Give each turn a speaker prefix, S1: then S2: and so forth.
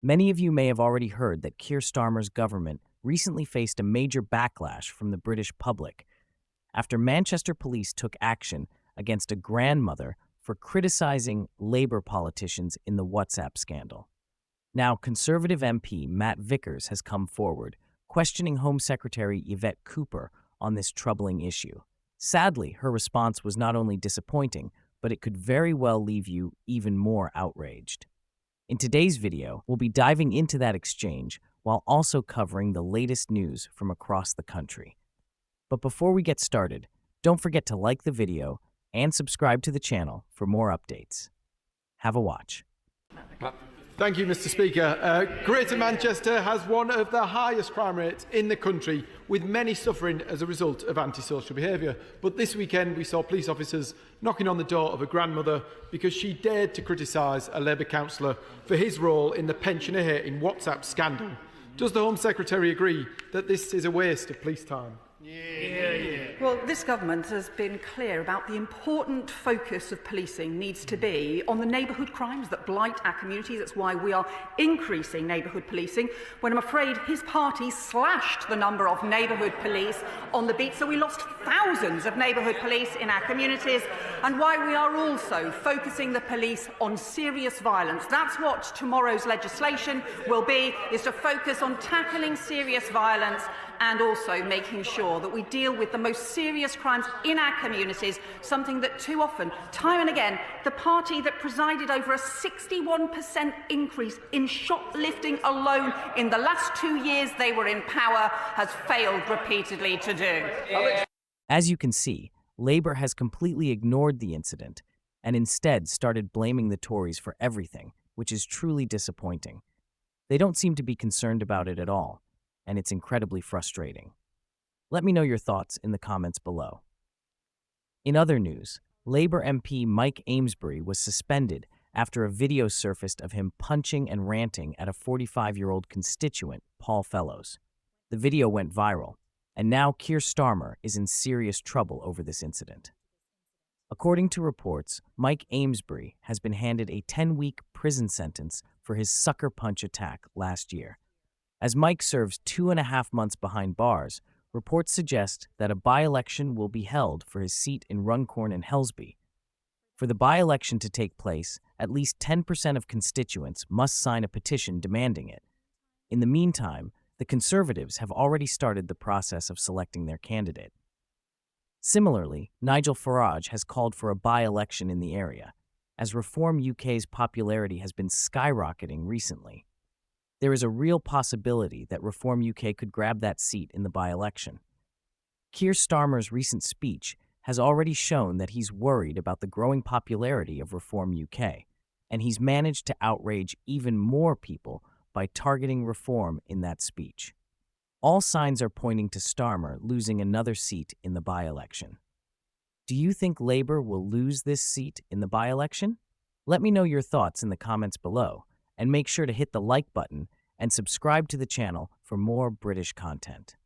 S1: Many of you may have already heard that Keir Starmer's government recently faced a major backlash from the British public after Manchester police took action against a grandmother for criticizing Labour politicians in the WhatsApp scandal. Now, Conservative MP Matt Vickers has come forward, questioning Home Secretary Yvette Cooper on this troubling issue. Sadly, her response was not only disappointing, but it could very well leave you even more outraged. In today's video, we'll be diving into that exchange while also covering the latest news from across the country. But before we get started, don't forget to like the video and subscribe to the channel for more updates. Have a watch.
S2: Thank you, Mr. Speaker. Greater Manchester has one of the highest crime rates in the country, with many suffering as a result of antisocial behaviour. But this weekend we saw police officers knocking on the door of a grandmother because she dared to criticise a Labour councillor for his role in the pensioner-hating WhatsApp scandal. Does the Home Secretary agree that this is a waste of police time?
S3: Well, this government has been clear about the important focus of policing needs to be on the neighbourhood crimes that blight our communities. That's why we are increasing neighbourhood policing, when I'm afraid his party slashed the number of neighbourhood police on the beat, so we lost thousands of neighbourhood police in our communities, and why we are also focusing the police on serious violence. That's what tomorrow's legislation will be, is to focus on tackling serious violence and also making sure that we deal with the most serious crimes in our communities, something that too often, time and again, the party that presided over a 61% increase in shoplifting alone in the last 2 years they were in power has failed repeatedly to do.
S1: As you can see, Labour has completely ignored the incident and instead started blaming the Tories for everything, which is truly disappointing. They don't seem to be concerned about it at all, and it's incredibly frustrating. Let me know your thoughts in the comments below. In other news, Labour MP Mike Amesbury was suspended after a video surfaced of him punching and ranting at a 45-year-old constituent, Paul Fellows. The video went viral, and now Keir Starmer is in serious trouble over this incident. According to reports, Mike Amesbury has been handed a 10-week prison sentence for his sucker punch attack last year. As Mike serves 2.5 months behind bars, reports suggest that a by-election will be held for his seat in Runcorn and Helsby. For the by-election to take place, at least 10% of constituents must sign a petition demanding it. In the meantime, the Conservatives have already started the process of selecting their candidate. Similarly, Nigel Farage has called for a by-election in the area, as Reform UK's popularity has been skyrocketing recently. There is a real possibility that Reform UK could grab that seat in the by-election. Keir Starmer's recent speech has already shown that he's worried about the growing popularity of Reform UK, and he's managed to outrage even more people by targeting Reform in that speech. All signs are pointing to Starmer losing another seat in the by-election. Do you think Labour will lose this seat in the by-election? Let me know your thoughts in the comments below, and make sure to hit the like button and subscribe to the channel for more British content.